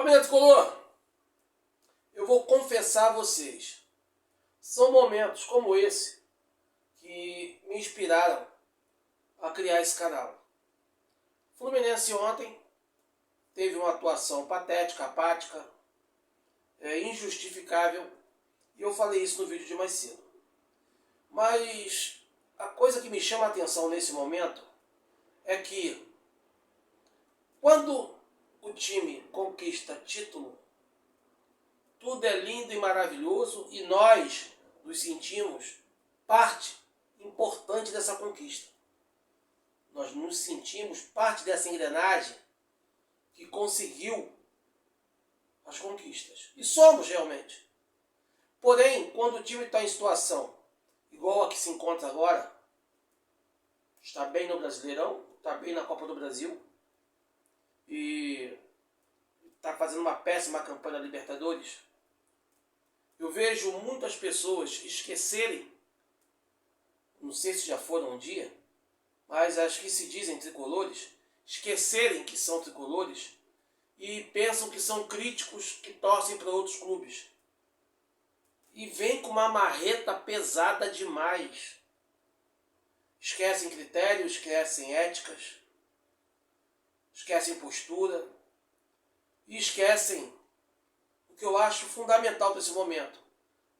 Família Tricolor, eu vou confessar a vocês, são momentos como esse que me inspiraram a criar esse canal. O Fluminense ontem teve uma atuação patética, apática, injustificável, e eu falei isso no vídeo de mais cedo. Mas a coisa que me chama a atenção nesse momento é que quando o time conquista título, tudo é lindo e maravilhoso e nós nos sentimos parte importante dessa conquista. Nós nos sentimos parte dessa engrenagem que conseguiu as conquistas. E somos realmente. Porém, quando o time está em situação igual a que se encontra agora, está bem no Brasileirão, está bem na Copa do Brasil e está fazendo uma péssima campanha na Libertadores, eu vejo muitas pessoas esquecerem, não sei se já foram um dia, mas as que se dizem tricolores, esquecerem que são tricolores e pensam que são críticos que torcem para outros clubes. E vem com uma marreta pesada demais. Esquecem critérios, esquecem éticas, esquecem postura e esquecem o que eu acho fundamental para esse momento,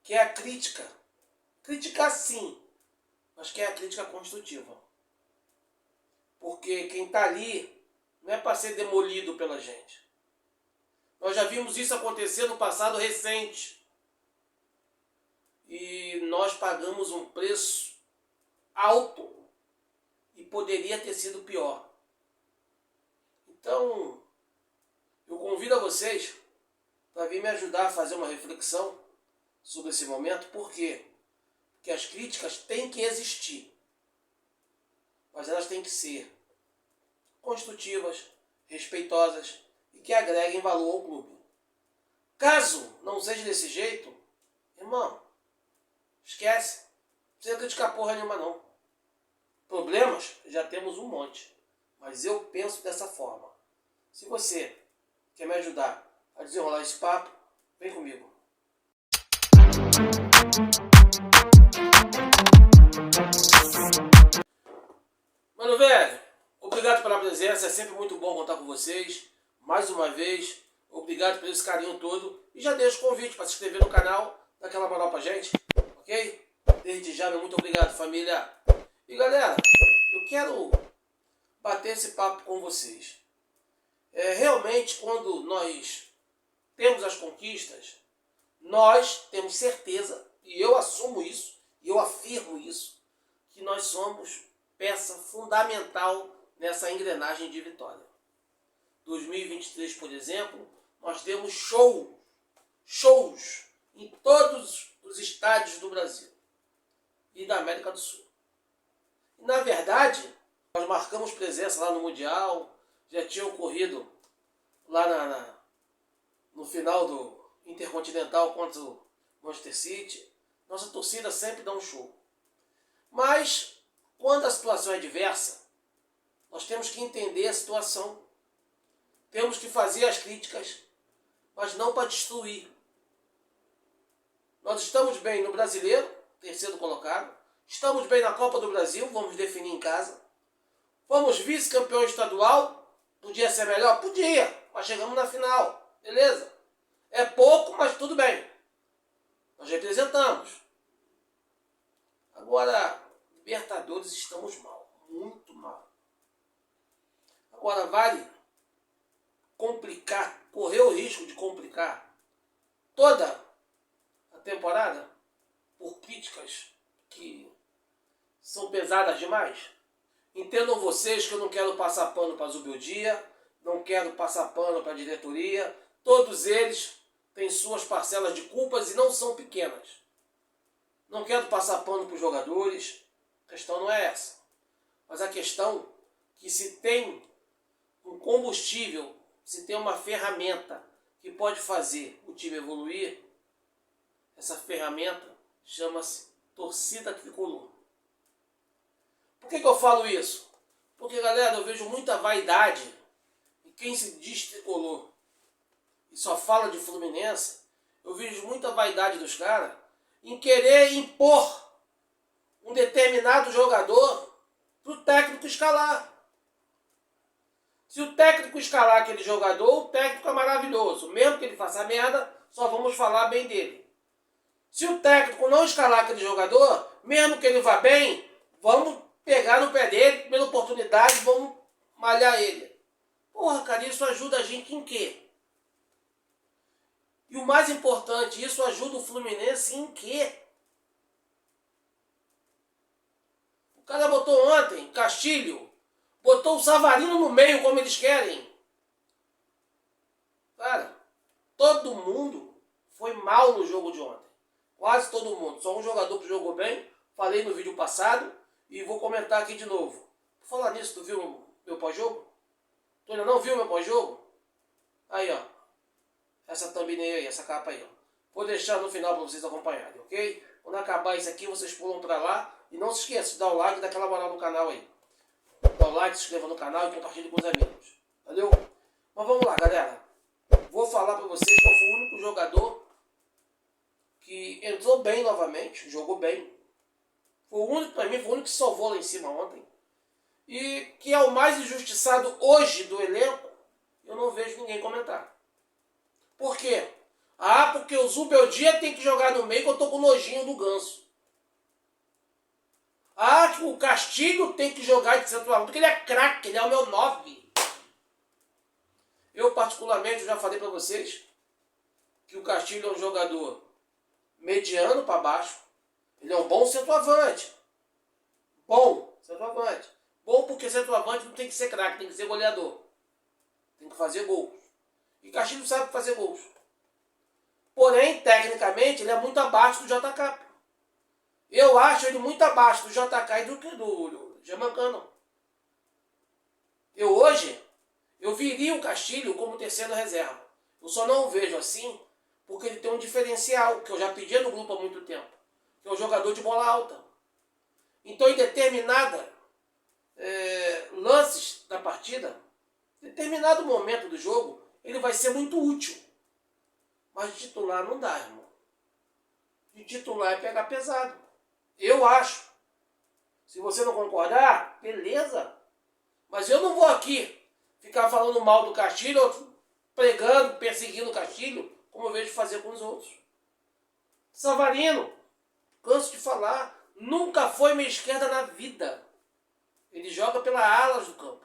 que é a crítica. Criticar sim, mas que é a crítica construtiva. Porque quem está ali não é para ser demolido pela gente. Nós já vimos isso acontecer no passado recente. E nós pagamos um preço alto e poderia ter sido pior. Então, eu convido a vocês para vir me ajudar a fazer uma reflexão sobre esse momento. Por quê? Porque as críticas têm que existir, mas elas têm que ser construtivas, respeitosas e que agreguem valor ao clube. Caso não seja desse jeito, irmão, esquece. Não precisa criticar porra nenhuma não. Problemas já temos um monte, mas eu penso dessa forma. Se você quer me ajudar a desenrolar esse papo, vem comigo. Mano velho, obrigado pela presença, é sempre muito bom contar com vocês. Mais uma vez, obrigado por esse carinho todo. E já deixo o convite para se inscrever no canal, dar aquela moral pra gente, ok? Desde já, meu muito obrigado, família. E galera, eu quero bater esse papo com vocês. Realmente, quando nós temos as conquistas, nós temos certeza, e eu assumo isso, e eu afirmo isso, que nós somos peça fundamental nessa engrenagem de vitória. 2023, por exemplo, nós temos shows em todos os estádios do Brasil e da América do Sul. E, na verdade, nós marcamos presença lá no Mundial, já tinha ocorrido lá no final do Intercontinental contra o Manchester City. Nossa torcida sempre dá um show. Mas, quando a situação é adversa, nós temos que entender a situação. Temos que fazer as críticas, mas não para destruir. Nós estamos bem no Brasileiro, terceiro colocado. Estamos bem na Copa do Brasil, vamos definir em casa. Fomos vice-campeão estadual. Podia ser melhor? Podia, mas chegamos na final. Beleza? É pouco, mas tudo bem. Nós representamos. Agora, Libertadores, estamos mal. Muito mal. Agora, vale complicar, correr o risco de complicar toda a temporada por críticas que são pesadas demais? Entendam vocês que eu não quero passar pano para a Zubeldia, não quero passar pano para a diretoria. Todos eles têm suas parcelas de culpas e não são pequenas. Não quero passar pano para os jogadores, a questão não é essa. Mas a questão é que se tem um combustível, se tem uma ferramenta que pode fazer o time evoluir, essa ferramenta chama-se torcida tricolor. Por que eu falo isso? Porque, galera, eu vejo muita vaidade em quem se diz tricolor. e só fala de Fluminense, eu vejo muita vaidade dos caras em querer impor um determinado jogador para o técnico escalar. Se o técnico escalar aquele jogador, o técnico é maravilhoso. Mesmo que ele faça merda, só vamos falar bem dele. Se o técnico não escalar aquele jogador, mesmo que ele vá bem, vamos pegar no pé dele, pela oportunidade, vamos malhar ele. Porra, cara, isso ajuda a gente em quê? E o mais importante, isso ajuda o Fluminense em quê? O cara botou ontem Castilho, botou o Savarino no meio como eles querem. Cara, todo mundo foi mal no jogo de ontem. Quase todo mundo. Só um jogador que jogou bem. Falei no vídeo passado e vou comentar aqui de novo. Por falar nisso, tu viu meu pós-jogo? Tu ainda não viu meu pós-jogo? Aí, ó. Essa thumbnail aí, essa capa aí, ó. Vou deixar no final para vocês acompanharem, ok? Quando acabar isso aqui, vocês pulam para lá. E não se esqueça de dar o like e dar aquela moral no canal aí. Dá o like, se inscreva no canal e compartilhe com os amigos. Valeu? Mas vamos lá, galera. Vou falar para vocês qual foi o único jogador que entrou bem novamente, jogou bem. Foi o único, para mim, foi o único que salvou lá em cima ontem. E que é o mais injustiçado hoje do elenco, eu não vejo ninguém comentar. Por quê? Ah, porque o Zubeldia tem que jogar no meio que eu tô com nojinho do Ganso. Ah, que o Castilho tem que jogar de centroavante, porque ele é craque, ele é o meu 9. Eu, particularmente, já falei para vocês que o Castilho é um jogador mediano para baixo. Ele é um bom centroavante. Bom centroavante. Bom porque centroavante não tem que ser craque, tem que ser goleador. Tem que fazer gols. E Castilho sabe fazer gols. Porém, tecnicamente, ele é muito abaixo do JK. Eu acho ele muito abaixo do JK e do Germancano. Eu viria o Castilho como terceiro reserva. Eu só não o vejo assim porque ele tem um diferencial, que eu já pedi no grupo há muito tempo, que é o jogador de bola alta. Então, em determinada lances da partida, em determinado momento do jogo, ele vai ser muito útil. Mas de titular não dá, irmão. De titular é pegar pesado. Eu acho. Se você não concordar, beleza. Mas eu não vou aqui ficar falando mal do Castilho, pregando, perseguindo o Castilho, como eu vejo fazer com os outros. Savarino, canso de falar, nunca foi meia esquerda na vida. Ele joga pelas alas do campo.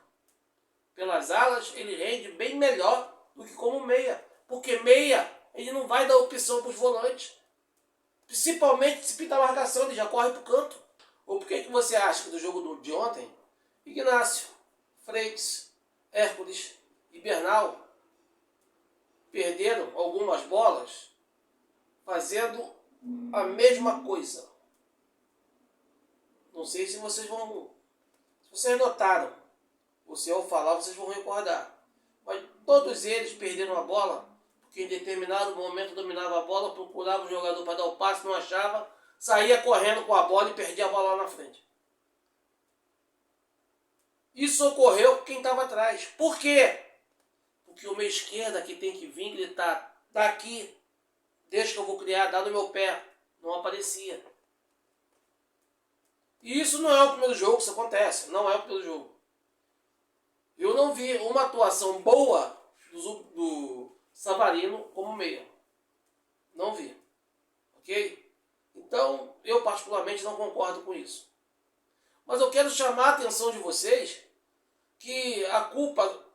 Pelas alas ele rende bem melhor do que como meia. Porque meia, ele não vai dar opção para os volantes. Principalmente se pintar a marcação, ele já corre para o canto. Ou por que você acha que do jogo de ontem, Ignácio, Freitas, Hércules e Bernal perderam algumas bolas fazendo a mesma coisa? Não sei se vocês vão... Se vocês notaram, ou se eu falar, vocês vão recordar. Mas todos eles perderam a bola porque em determinado momento dominava a bola, procurava o jogador para dar o passe, não achava, saía correndo com a bola e perdia a bola lá na frente. Isso ocorreu com quem estava atrás. Por quê? Porque o meia esquerda que tem que vir gritar, tá aqui, deixa que eu vou criar, dá no meu pé. Não aparecia. E isso não é o primeiro jogo que isso acontece. Não é o primeiro jogo. Eu não vi uma atuação boa do Savarino como meia. Não vi. Ok? Então, eu particularmente não concordo com isso. Mas eu quero chamar a atenção de vocês que a culpa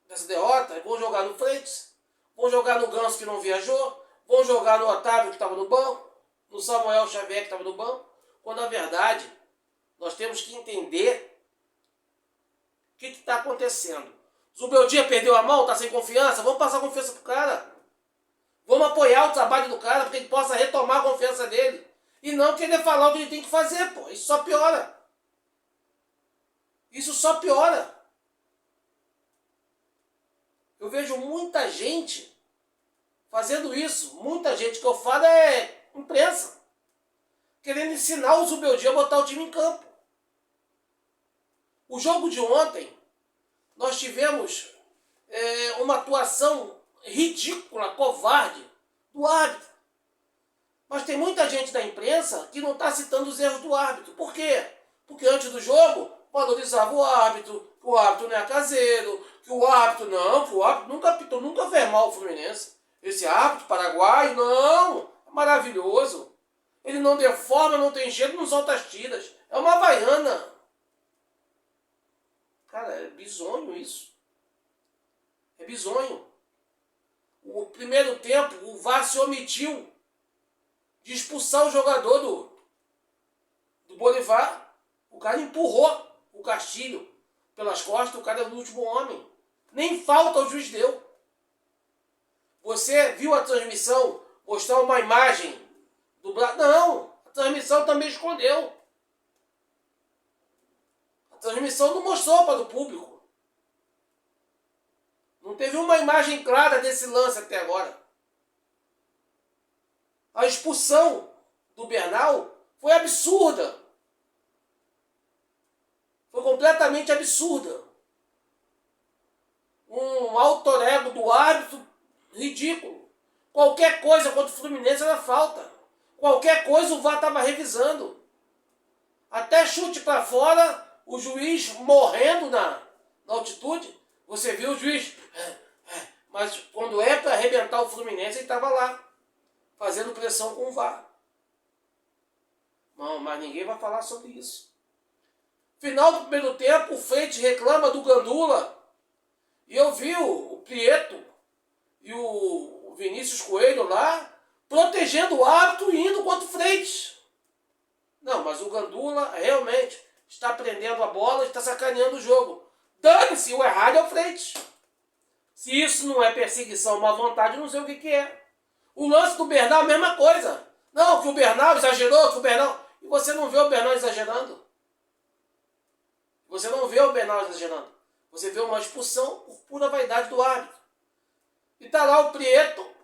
dessa derrota, vão jogar no Freitas, vão jogar no Ganso que não viajou, vão jogar no Otávio que estava no banco, no Samuel Xavier que estava no banco, quando na verdade nós temos que entender o que está acontecendo. Zubeldia perdeu a mão, está sem confiança, vamos passar confiança pro cara. Vamos apoiar o trabalho do cara para que ele possa retomar a confiança dele. E não querer falar o que ele tem que fazer, pô. Isso só piora. Isso só piora. Eu vejo muita gente fazendo isso. Muita gente que eu falo é imprensa. Querendo ensinar o Zubeldia a botar o time em campo. O jogo de ontem, nós tivemos uma atuação ridícula, covarde do árbitro. Mas tem muita gente da imprensa que não está citando os erros do árbitro. Por quê? Porque antes do jogo valorizava o árbitro, que o árbitro não é caseiro, que o árbitro nunca apitou, nunca fez mal o Fluminense. Esse árbitro paraguaio, não, é maravilhoso. Ele não deforma, não tem jeito, não solta as tiras. É uma havaiana. Cara, é bizonho isso. É bizonho. O primeiro tempo, o VAR se omitiu de expulsar o jogador do Bolívar. O cara empurrou o Castilho pelas costas, o cara é o último homem. Nem falta o juiz deu. Você viu a transmissão mostrar uma imagem do braço? Não, a transmissão também escondeu. A transmissão não mostrou para o público. Não teve uma imagem clara desse lance até agora. A expulsão do Bernal foi absurda. Foi completamente absurda. Um alter ego do árbitro ridículo. Qualquer coisa contra o Fluminense era falta. Qualquer coisa o VAR estava revisando. Até chute para fora, o juiz morrendo na altitude. Você viu o juiz... Mas quando é para arrebentar o Fluminense, ele estava lá, fazendo pressão com o VAR. Não, mas ninguém vai falar sobre isso. Final do primeiro tempo, o Freitas reclama do Gandula. E eu vi o Prieto e o Vinícius Coelho lá, protegendo o árbitro e indo contra o Freitas. Não, mas o Gandula realmente está prendendo a bola e está sacaneando o jogo. Dane-se, o errado é o Freitas. Se isso não é perseguição, má vontade, não sei o que é. O lance do Bernal, a mesma coisa. Não, que o Bernal exagerou, que o Bernal... E você não vê o Bernal exagerando. Você não vê o Bernal exagerando. Você vê uma expulsão por pura vaidade do árbitro. E tá lá o Prieto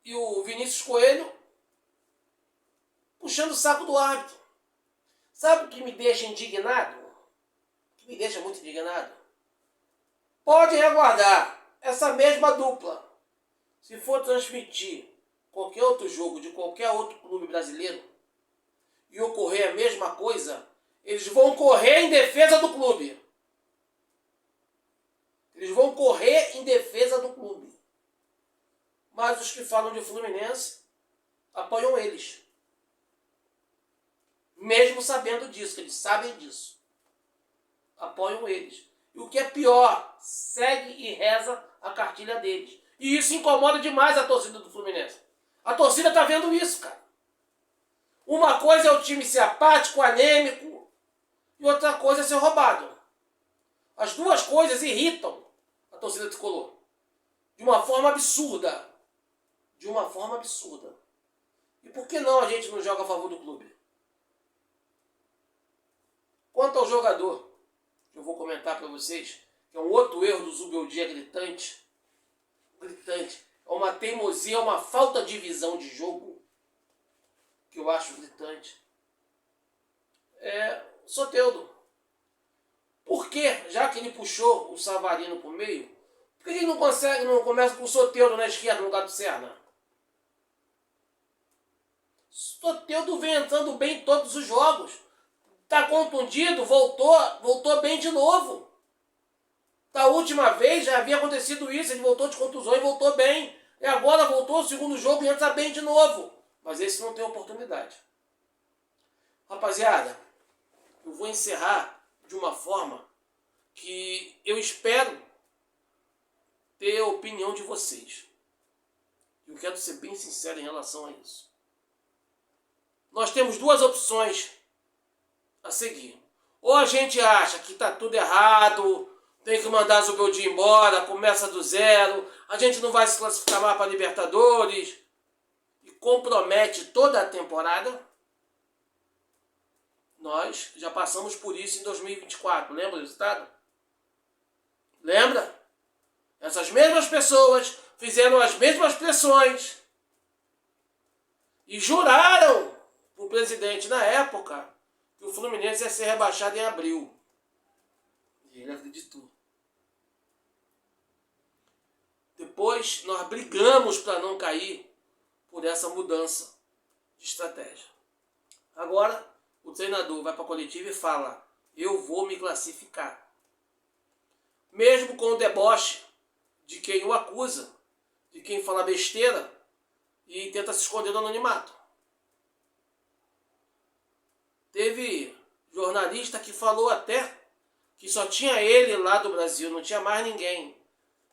e o Vinícius Coelho puxando o saco do árbitro. Sabe o que me deixa indignado? O que me deixa muito indignado? Pode aguardar essa mesma dupla. Se for transmitir qualquer outro jogo de qualquer outro clube brasileiro e ocorrer a mesma coisa, eles vão correr em defesa do clube. Eles vão correr em defesa do clube. Mas os que falam de Fluminense apoiam eles. Mesmo sabendo disso, que eles sabem disso. Apoiam eles. E o que é pior, segue e reza a cartilha deles. E isso incomoda demais a torcida do Fluminense. A torcida está vendo isso, cara. Uma coisa é o time ser apático, anêmico, e outra coisa é ser roubado. As duas coisas irritam a torcida tricolor. De uma forma absurda. De uma forma absurda. E por que não a gente não joga a favor do clube? Quanto ao jogador, que eu vou comentar para vocês, que é um outro erro do Zubeldia gritante. Gritante. É uma teimosia, é uma falta de visão de jogo, que eu acho gritante. É Soteldo. Por que, já que ele puxou o Savarino para o meio, por que ele não começa com o Soteldo na esquerda no lugar do Serna? Soteldo vem entrando bem em todos os jogos. Está contundido, voltou bem de novo. Da última vez já havia acontecido isso, ele voltou de contusão e voltou bem. E agora voltou o segundo jogo e entra bem de novo. Mas esse não tem oportunidade. Rapaziada, eu vou encerrar de uma forma que eu espero ter a opinião de vocês. Eu quero ser bem sincero em relação a isso. Nós temos duas opções a seguir. Ou a gente acha que está tudo errado, tem que mandar Zubeldia embora, começa do zero, a gente não vai se classificar mais para Libertadores e compromete toda a temporada. Nós já passamos por isso em 2024, lembra do resultado? Lembra? Essas mesmas pessoas fizeram as mesmas pressões e juraram para o presidente na época que o Fluminense ia ser rebaixado em abril. E ele acreditou. Depois nós brigamos para não cair por essa mudança de estratégia. Agora o treinador vai para a coletiva e fala: eu vou me classificar. Mesmo com o deboche de quem o acusa, de quem fala besteira e tenta se esconder no anonimato. Teve jornalista que falou até que só tinha ele lá do Brasil, não tinha mais ninguém.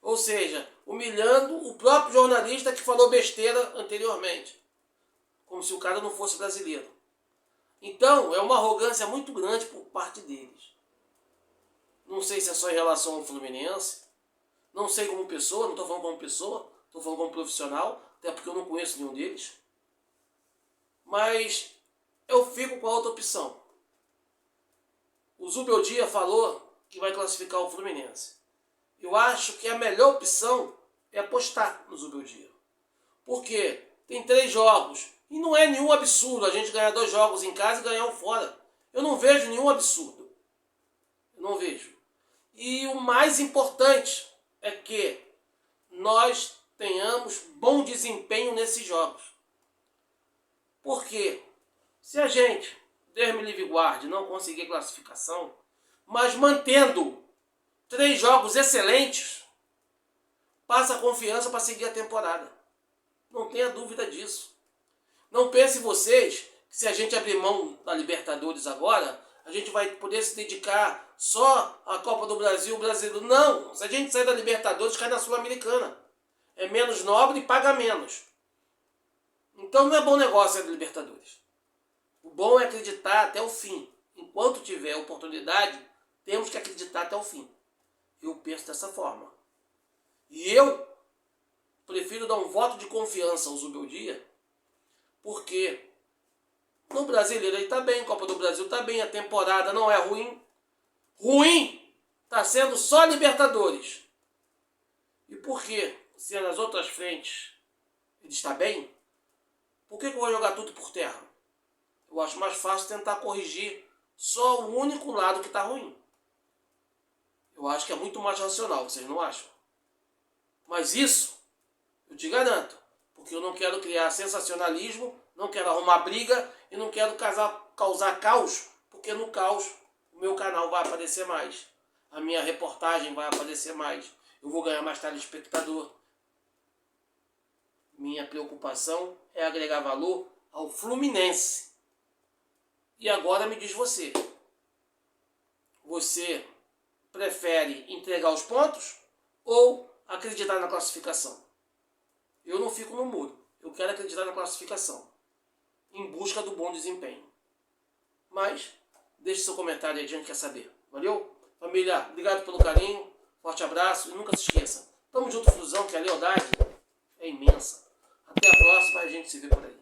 Ou seja, humilhando o próprio jornalista que falou besteira anteriormente. Como se o cara não fosse brasileiro. Então, é uma arrogância muito grande por parte deles. Não sei se é só em relação ao Fluminense. Não sei como pessoa, não estou falando como pessoa, estou falando como profissional, até porque eu não conheço nenhum deles. Mas eu fico com a outra opção. O Zubeldia falou que vai classificar o Fluminense. Eu acho que a melhor opção é apostar no Zubeldia. Porque tem 3 jogos e não é nenhum absurdo a gente ganhar 2 jogos em casa e ganhar um fora. Eu não vejo nenhum absurdo. Eu não vejo. E o mais importante é que nós tenhamos bom desempenho nesses jogos. Porque se a gente, Deus me livre e guarde, não conseguir classificação, mas mantendo 3 jogos excelentes, passa a confiança para seguir a temporada. Não tenha dúvida disso. Não pensem vocês que se a gente abrir mão da Libertadores agora, a gente vai poder se dedicar só à Copa do Brasil, brasileiro. Não! Se a gente sair da Libertadores, cai na Sul-Americana. É menos nobre e paga menos. Então não é bom negócio a Libertadores. O bom é acreditar até o fim. Enquanto tiver oportunidade, temos que acreditar até o fim. Eu penso dessa forma. E eu prefiro dar um voto de confiança ao Zubeldia, porque no brasileiro ele está bem, Copa do Brasil está bem, a temporada não é ruim. Ruim está sendo só Libertadores. E por que, se nas outras frentes ele está bem, por que eu vou jogar tudo por terra? Eu acho mais fácil tentar corrigir só o único lado que está ruim. Eu acho que é muito mais racional, vocês não acham? Mas isso, eu te garanto, porque eu não quero criar sensacionalismo, não quero arrumar briga e não quero causar caos, porque no caos o meu canal vai aparecer mais, a minha reportagem vai aparecer mais, eu vou ganhar mais telespectador. Minha preocupação é agregar valor ao Fluminense. E agora me diz você, você prefere entregar os pontos ou acreditar na classificação? Eu não fico no muro. Eu quero acreditar na classificação, em busca do bom desempenho. Mas deixe seu comentário aí, a gente quer saber. Valeu? Família, obrigado pelo carinho, forte abraço e nunca se esqueça. Tamo junto, Flusão, que a lealdade é imensa. Até a próxima, a gente se vê por aí.